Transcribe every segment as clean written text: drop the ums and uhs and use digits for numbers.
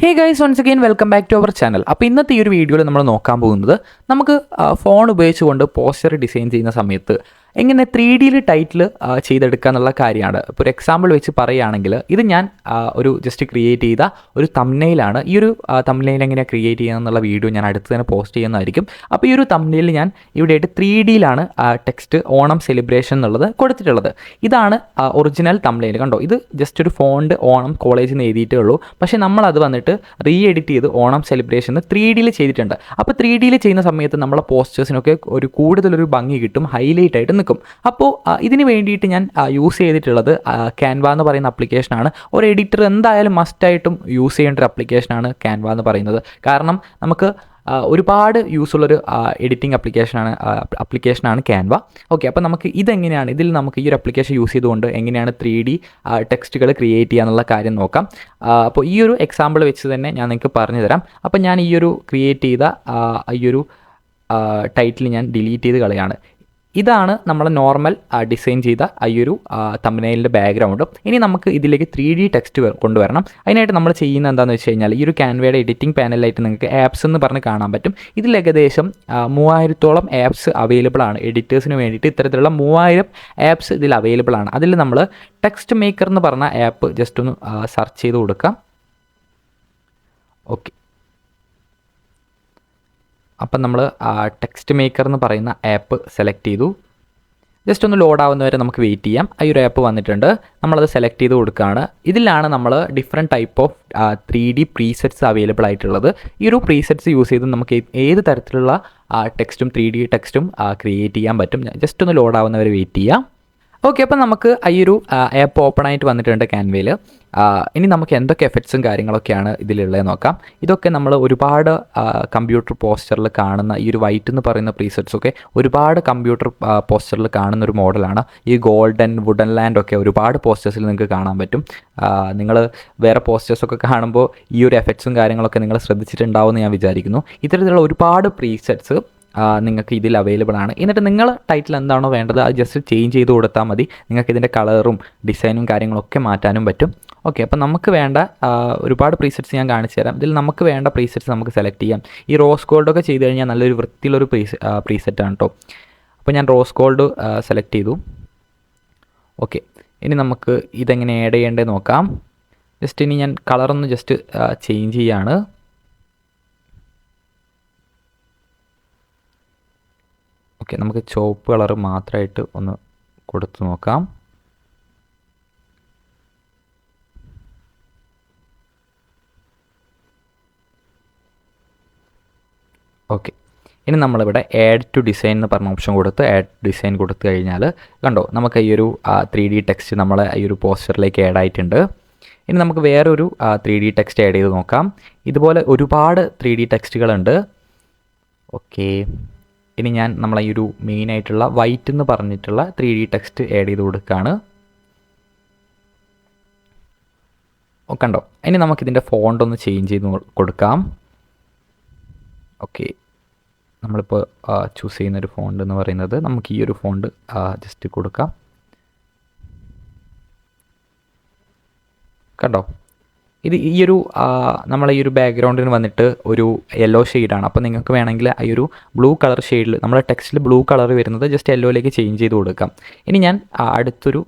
Hey guys, once again welcome back to our channel. അപ്പോൾ ഇന്നത്തെ ഈ ഒരു വീഡിയോയിൽ നമ്മൾ നോക്കാൻ പോകുന്നത് നമുക്ക് ഫോൺ ഉപയോഗിച്ചുകൊണ്ട് പോസ്റ്റർ ഡിസൈൻ ചെയ്യുന്ന സമയത്ത് എങ്ങനെ 3Dയിൽ ടൈറ്റിൽ ചെയ്തെടുക്കുക എന്നുള്ള കാര്യമാണ്. ഇപ്പോൾ ഒരു എക്സാമ്പിൾ വെച്ച് പറയുകയാണെങ്കിൽ ഇത് ഞാൻ ഒരു ജസ്റ്റ് ക്രിയേറ്റ് ചെയ്ത ഒരു തംബ്നെയിലാണ്. ഈ ഒരു തംബ്നെയിൽ എങ്ങനെയാണ് ക്രിയേറ്റ് ചെയ്യുക എന്നുള്ള വീഡിയോ ഞാൻ അടുത്ത് തന്നെ പോസ്റ്റ് ചെയ്യുന്നതായിരിക്കും. അപ്പോൾ ഈ ഒരു തംബ്നെയിൽ ഞാൻ ഇവിടെയായിട്ട് 3Dയിലാണ് ടെക്സ്റ്റ് ഓണം സെലിബ്രേഷൻ എന്നുള്ളത് കൊടുത്തിട്ടുള്ളത്. ഇതാണ് ഒറിജിനൽ തംബ്നെയിൽ. കണ്ടോ, ഇത് ജസ്റ്റ് ഒരു ഫോണ്ട് ഓണം കോളേജിൽ നിന്ന് എഴുതിയിട്ടേ ഉള്ളൂ. പക്ഷേ നമ്മളത് വന്നിട്ട് എഡിറ്റ് ചെയ്ത് ഓണം സെലിബ്രേഷൻ 3Dയിൽ ചെയ്തിട്ടുണ്ട്. അപ്പോൾ 3Dയിൽ ചെയ്യുന്ന സമയത്ത് നമ്മളെ പോസ്റ്റേഴ്സിനൊക്കെ ഒരു കൂടുതലൊരു ഭംഗി കിട്ടും, ഹൈലൈറ്റ് ആയിട്ട് നിൽക്കും. അപ്പോൾ ഇതിന് വേണ്ടിയിട്ട് ഞാൻ യൂസ് ചെയ്തിട്ടുള്ളത് ക്യാൻവ എന്ന് പറയുന്ന ആപ്ലിക്കേഷനാണ്. ഒരു എഡിറ്റർ എന്തായാലും മസ്റ്റായിട്ടും യൂസ് ചെയ്യേണ്ട ഒരു ആപ്ലിക്കേഷനാണ് ക്യാൻവ എന്ന് പറയുന്നത്. കാരണം നമുക്ക് ഒരുപാട് യൂസുള്ളൊരു എഡിറ്റിംഗ് ആപ്ലിക്കേഷനാണ് ക്യാൻവ. ഓക്കെ, അപ്പോൾ നമുക്ക് ഇതെങ്ങനെയാണ്, ഇതിൽ നമുക്ക് ഈ ഒരു ആപ്ലിക്കേഷൻ യൂസ് ചെയ്തുകൊണ്ട് എങ്ങനെയാണ് 3D ടെക്സ്റ്റുകൾ ക്രിയേറ്റ് ചെയ്യുക എന്നുള്ള കാര്യം നോക്കാം. അപ്പോൾ ഈ ഒരു എക്സാമ്പിൾ വെച്ച് തന്നെ ഞാൻ നിങ്ങൾക്ക് പറഞ്ഞു തരാം. അപ്പോൾ ഞാൻ ഈ ഒരു ക്രിയേറ്റ് ചെയ്ത ഈ ഒരു ടൈറ്റിൽ ഞാൻ ഡിലീറ്റ് ചെയ്ത് കളയാണ്. ഇതാണ് നമ്മൾ നോർമൽ ഡിസൈൻ ചെയ്ത ഈ ഒരു തംബ്നെയിലിൻ്റെ ബാക്ക്ഗ്രൗണ്ട്. ഇനി നമുക്ക് ഇതിലേക്ക് 3D ടെക്സ്റ്റ് കൊണ്ടുവരണം. അതിനായിട്ട് നമ്മൾ ചെയ്യുന്ന എന്താണെന്ന് വെച്ച് കഴിഞ്ഞാൽ ഈ ഒരു ക്യാൻവയുടെ എഡിറ്റിംഗ് പാനലായിട്ട് നിങ്ങൾക്ക് ആപ്സ് എന്ന് പറഞ്ഞ് കാണാൻ പറ്റും. ഇതിൽ ഏകദേശം 3000-ഓളം ആപ്സ് അവൈലബിൾ ആണ്. എഡിറ്റേഴ്സിന് വേണ്ടിയിട്ട് ഇത്തരത്തിലുള്ള 3000 ആപ്സ് ഇതിൽ അവൈലബിൾ ആണ്. അതിൽ നമ്മൾ ടെക്സ്റ്റ് മേക്കർ എന്ന് പറഞ്ഞ ആപ്പ് ജസ്റ്റ് ഒന്ന് സെർച്ച് ചെയ്ത് കൊടുക്കാം. ഓക്കെ, അപ്പം നമ്മൾ ടെക്സ്റ്റ് മേക്കർ എന്ന് പറയുന്ന ആപ്പ് സെലക്ട് ചെയ്തു. ജസ്റ്റ് ഒന്ന് ലോഡ് ആവുന്നവരെ നമുക്ക് വെയിറ്റ് ചെയ്യാം. ഈ ഒരു ആപ്പ് വന്നിട്ടുണ്ട്, നമ്മളത് സെലക്ട് ചെയ്ത് കൊടുക്കുകയാണ്. ഇതിലാണ് നമ്മൾ different type of 3D presets available ആയിട്ടുള്ളത്. ഈ ഒരു പ്രീസെറ്റ്സ് യൂസ് ചെയ്ത് നമുക്ക് ഏത് തരത്തിലുള്ള ടെക്സ്റ്റും 3D ടെക്സ്റ്റും ക്രിയേറ്റ് ചെയ്യാൻ പറ്റും. ജസ്റ്റ് ഒന്ന് ലോഡ് ആവുന്നവരെ വെയിറ്റ് ചെയ്യാം. ഓക്കെ, അപ്പം നമുക്ക് ഈ ഒരു ആപ്പ് ഓപ്പൺ ആയിട്ട് വന്നിട്ടുണ്ട് ക്യാൻവയിൽ. ഇനി നമുക്ക് എന്തൊക്കെ എഫക്ട്സും കാര്യങ്ങളൊക്കെയാണ് ഇതിലുള്ളത് നോക്കാം. ഇതൊക്കെ നമ്മൾ ഒരുപാട് കമ്പ്യൂട്ടർ പോസ്റ്ററിൽ കാണുന്ന ഈ ഒരു വൈറ്റ് എന്ന് പറയുന്ന പ്രീസെറ്റ്സൊക്കെ ഒരുപാട് കമ്പ്യൂട്ടർ പോസ്റ്ററിൽ കാണുന്ന ഒരു മോഡലാണ്. ഈ ഗോൾഡൻ വുഡൻ ലാൻഡ് ഒക്കെ ഒരുപാട് പോസ്റ്റേഴ്സിൽ നിങ്ങൾക്ക് കാണാൻ പറ്റും. നിങ്ങൾ വേറെ പോസ്റ്റേഴ്സൊക്കെ കാണുമ്പോൾ ഈ ഒരു എഫക്ട്സും കാര്യങ്ങളൊക്കെ നിങ്ങൾ ശ്രദ്ധിച്ചിട്ടുണ്ടാവുമെന്ന് ഞാൻ വിചാരിക്കുന്നു. ഇത്തരത്തിലുള്ള ഒരുപാട് പ്രീസെറ്റ്സ് നിങ്ങൾക്ക് ഇതിൽ അവൈലബിൾ ആണ്. എന്നിട്ട് നിങ്ങൾ ടൈറ്റിൽ എന്താണോ വേണ്ടത് അത് ജസ്റ്റ് ചേഞ്ച് ചെയ്ത് കൊടുത്താൽ മതി. നിങ്ങൾക്ക് ഇതിൻ്റെ കളറും ഡിസൈനും കാര്യങ്ങളൊക്കെ മാറ്റാനും പറ്റും. ഓക്കെ, അപ്പോൾ നമുക്ക് വേണ്ട ഒരുപാട് പ്രീസെറ്റ്സ് ഞാൻ കാണിച്ചു തരാം. ഇതിൽ നമുക്ക് വേണ്ട പ്രീസെറ്റ്സ് നമുക്ക് സെലക്ട് ചെയ്യാം. ഈ റോസ് ഗോൾഡൊക്കെ ചെയ്ത് കഴിഞ്ഞാൽ നല്ലൊരു വൃത്തിയുള്ളൊരു പ്രീസെറ്റാണ് കേട്ടോ. അപ്പോൾ ഞാൻ റോസ് ഗോൾഡ് സെലക്ട് ചെയ്തു. ഓക്കെ, ഇനി നമുക്ക് ഇതെങ്ങനെ ആഡ് ചെയ്യേണ്ടത് നോക്കാം. ജസ്റ്റ് ഇനി ഞാൻ കളറൊന്ന് ജസ്റ്റ് ചേഞ്ച് ചെയ്യാണ്. ഓക്കെ, നമുക്ക് ചുവപ്പ് കളർ മാത്രമായിട്ട് ഒന്ന് കൊടുത്തു നോക്കാം. ഓക്കെ, ഇനി നമ്മളിവിടെ ആഡ് ടു ഡിസൈൻ എന്ന് പറഞ്ഞ ഓപ്ഷൻ കൊടുത്ത് ആഡ് ഡിസൈൻ കൊടുത്തു കഴിഞ്ഞാൽ കണ്ടോ, നമുക്ക് ഈ ഒരു 3D ടെക്സ്റ്റ് നമ്മളെ ഈ ഒരു പോസ്റ്ററിലേക്ക് ആഡ് ആയിട്ടുണ്ട്. ഇനി നമുക്ക് വേറൊരു 3D ടെക്സ്റ്റ് ആഡ് ചെയ്ത് നോക്കാം. ഇതുപോലെ ഒരുപാട് 3D ടെക്സ്റ്റുകളുണ്ട്. ഓക്കെ, ഇനി ഞാൻ നമ്മളെ ഈ ഒരു മെയിനായിട്ടുള്ള വൈറ്റ് എന്ന് പറഞ്ഞിട്ടുള്ള 3D ടെക്സ്റ്റ് ആഡ് ചെയ്ത് കൊടുക്കുകയാണ്. കണ്ടോ, ഇനി നമുക്കിതിൻ്റെ ഫോണ്ട് ഒന്ന് ചേഞ്ച് ചെയ്ത് കൊടുക്കാം. ഓക്കെ, നമ്മളിപ്പോൾ ചൂസ് ചെയ്യുന്നൊരു ഫോണ്ട് എന്ന് പറയുന്നത് നമുക്ക് ഈ ഒരു ഫോണ്ട് ജസ്റ്റ് കൊടുക്കാം. കണ്ടോ, ഇത് ഈ ഒരു നമ്മളെ ഈ ഒരു ബാക്ക്ഗ്രൗണ്ടിന് വന്നിട്ട് ഒരു യെല്ലോ ഷെയ്ഡാണ്. അപ്പോൾ നിങ്ങൾക്ക് വേണമെങ്കിൽ ഈ ഒരു ബ്ലൂ കളർ ഷെയ്ഡിൽ നമ്മുടെ ടെക്സ്റ്റിൽ ബ്ലൂ കളർ വരുന്നത് ജസ്റ്റ് യെല്ലോയിലേക്ക് ചേഞ്ച് ചെയ്ത് കൊടുക്കാം. ഇനി ഞാൻ അടുത്തൊരു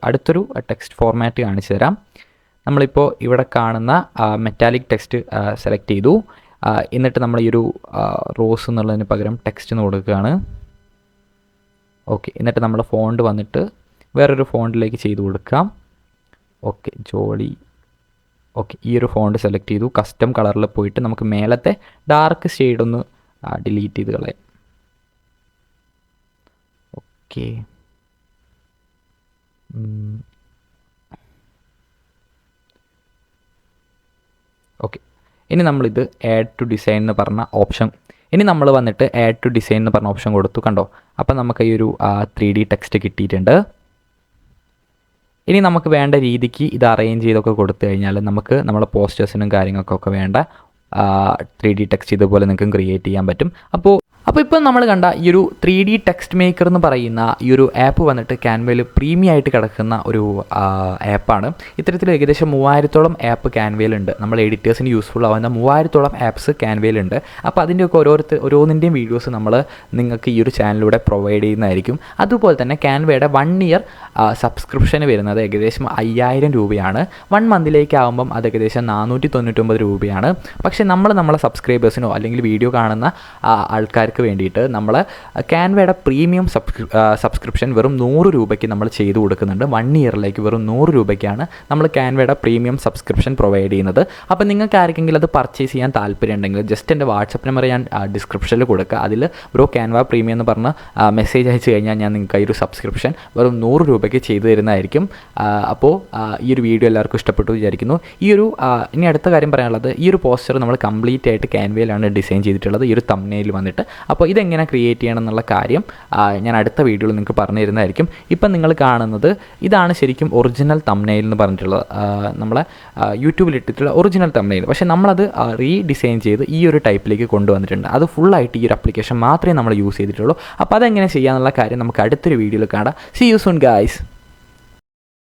അടുത്തൊരു ടെക്സ്റ്റ് ഫോർമാറ്റ് കാണിച്ചു തരാം. നമ്മളിപ്പോൾ ഇവിടെ കാണുന്ന മെറ്റാലിക് ടെക്സ്റ്റ് സെലക്ട് ചെയ്തു. എന്നിട്ട് നമ്മൾ ഈ ഒരു റോസ് എന്നുള്ളതിന് പകരം ടെക്സ്റ്റ് എന്ന് കൊടുക്കുകയാണ്. ഓക്കെ, എന്നിട്ട് നമ്മൾ ഫോണ്ട് വന്നിട്ട് വേറൊരു ഫോണ്ടിലേക്ക് ചെയ്ത് കൊടുക്കാം. ഓക്കെ, ജോളി. ഓക്കെ, ഈ ഒരു ഫോണ്ട് സെലക്ട് ചെയ്തു. കസ്റ്റം കളറിൽ പോയിട്ട് നമുക്ക് മേലത്തെ ഡാർക്ക് ഷെയ്ഡ് ഒന്ന് ഡിലീറ്റ് ചെയ്ത് കളയാം. ഓക്കെ, ഓക്കെ, ഇനി നമ്മളിത് ആഡ് ടു ഡിസൈൻ എന്ന് പറഞ്ഞ ഓപ്ഷൻ നമ്മൾ വന്നിട്ട് ആഡ് ടു ഡിസൈൻ എന്ന് പറഞ്ഞ ഓപ്ഷൻ കൊടുത്തു. കണ്ടോ, അപ്പോൾ നമുക്ക് ഈ ഒരു 3D ടെക്സ്റ്റ് കിട്ടിയിട്ടുണ്ട്. ഇനി നമുക്ക് വേണ്ട രീതിക്ക് ഇത് അറേഞ്ച് ചെയ്തൊക്കെ കൊടുത്തു കഴിഞ്ഞാൽ നമുക്ക് നമ്മളെ പോസ്റ്റേഴ്സിനും കാര്യങ്ങൾക്കൊക്കെ വേണ്ട 3D ടെക്സ്റ്റ് ഇതുപോലെ നിങ്ങൾക്ക് ക്രിയേറ്റ് ചെയ്യാൻ പറ്റും. അപ്പോൾ അപ്പോൾ ഇപ്പോൾ നമ്മൾ കണ്ട ഈ ഒരു 3D ടെക്സ്റ്റ് മേക്കർ എന്ന് പറയുന്ന ഈ ഒരു ആപ്പ് വന്നിട്ട് ക്യാൻവയിൽ പ്രീമിയം ആയിട്ട് കിടക്കുന്ന ഒരു ആപ്പാണ്. ഇത്തരത്തിൽ ഏകദേശം 3000-ഓളം ആപ്പ് ക്യാൻവയിലുണ്ട്. നമ്മൾ എഡിറ്റേഴ്സിന് യൂസ്ഫുൾ ആവുന്ന 3000-ഓളം ആപ്സ് ക്യാൻവയിലുണ്ട്. അപ്പോൾ അതിൻ്റെയൊക്കെ ഓരോന്നിൻ്റെയും വീഡിയോസ് നമ്മൾ നിങ്ങൾക്ക് ഈ ഒരു ചാനലിലൂടെ പ്രൊവൈഡ് ചെയ്യുന്നതായിരിക്കും. അതുപോലെ തന്നെ ക്യാൻവയുടെ 1 ഇയർ സബ്സ്ക്രിപ്ഷന് വരുന്നത് ഏകദേശം 5000 രൂപയാണ്. 1 മന്തിലേക്ക് ആകുമ്പം അത് ഏകദേശം 499 രൂപയാണ്. പക്ഷേ നമ്മളെ സബ്സ്ക്രൈബേഴ്സിനോ അല്ലെങ്കിൽ വീഡിയോ കാണുന്ന ആൾക്കാർക്ക് വേണ്ടിയിട്ട് നമ്മൾ ക്യാൻവയുടെ പ്രീമിയം സബ്സ്ക്രിപ്ഷൻ വെറും 100 രൂപയ്ക്ക് നമ്മൾ ചെയ്തു കൊടുക്കുന്നുണ്ട്. 1 ഇയറിലേക്ക് വെറും 100 രൂപയ്ക്കാണ് നമ്മൾ ക്യാൻവയുടെ പ്രീമിയം സബ്സ്ക്രിപ്ഷൻ പ്രൊവൈഡ് ചെയ്യുന്നത്. അപ്പോൾ നിങ്ങൾക്ക് ആർക്കെങ്കിലും അത് പർച്ചേസ് ചെയ്യാൻ താല്പര്യം ഉണ്ടെങ്കിൽ ജസ്റ്റ് എൻ്റെ വാട്സപ്പ് നമ്പർ ഞാൻ ഡിസ്ക്രിപ്ഷനിൽ കൊടുക്കുക. അതിൽ ബ്രോ ക്യാൻവ പ്രീമിയം എന്ന് പറഞ്ഞ് മെസ്സേജ് അയച്ചു കഴിഞ്ഞാൽ ഞാൻ നിങ്ങൾക്ക് ഈ ഒരു സബ്സ്ക്രിപ്ഷൻ വെറും 100 രൂപയ്ക്ക് ചെയ്തു തരുന്നതായിരിക്കും. അപ്പോൾ ഈ ഒരു വീഡിയോ എല്ലാവർക്കും ഇഷ്ടപ്പെട്ടു വിചാരിക്കുന്നു. ഇനി അടുത്ത കാര്യം പറയാനുള്ളത്, ഈ ഒരു പോസ്റ്റർ നമ്മൾ കംപ്ലീറ്റ് ആയിട്ട് ക്യാൻവയിലാണ് ഡിസൈൻ ചെയ്തിട്ടുള്ളത്, ഈ ഒരു തംബ്നെയിൽ വന്നിട്ട്. അപ്പോൾ ഇതെങ്ങനെ ക്രിയേറ്റ് ചെയ്യണം എന്നുള്ള കാര്യം ഞാൻ അടുത്ത വീഡിയോയിൽ നിങ്ങൾക്ക് പറഞ്ഞു തരുന്നതായിരിക്കും. ഇപ്പം നിങ്ങൾ കാണുന്നത് ഇതാണ് ശരിക്കും ഒറിജിനൽ തംബ്നെയിൽ എന്ന് പറഞ്ഞിട്ടുള്ളത്, നമ്മളെ യൂട്യൂബിൽ ഇട്ടിട്ടുള്ള ഒറിജിനൽ തംബ്നെയിൽ. പക്ഷേ നമ്മളത് റീഡിസൈൻ ചെയ്ത് ഈ ഒരു ടൈപ്പിലേക്ക് കൊണ്ടുവന്നിട്ടുണ്ട്. അത് ഫുള്ളായിട്ട് ഈ ഒരു ആപ്ലിക്കേഷൻ മാത്രമേ നമ്മൾ യൂസ് ചെയ്തിട്ടുള്ളൂ. അപ്പോൾ അതെങ്ങനെ ചെയ്യാമെന്നുള്ള കാര്യം നമുക്ക് അടുത്തൊരു വീഡിയോയിൽ കാണാം. See you soon guys.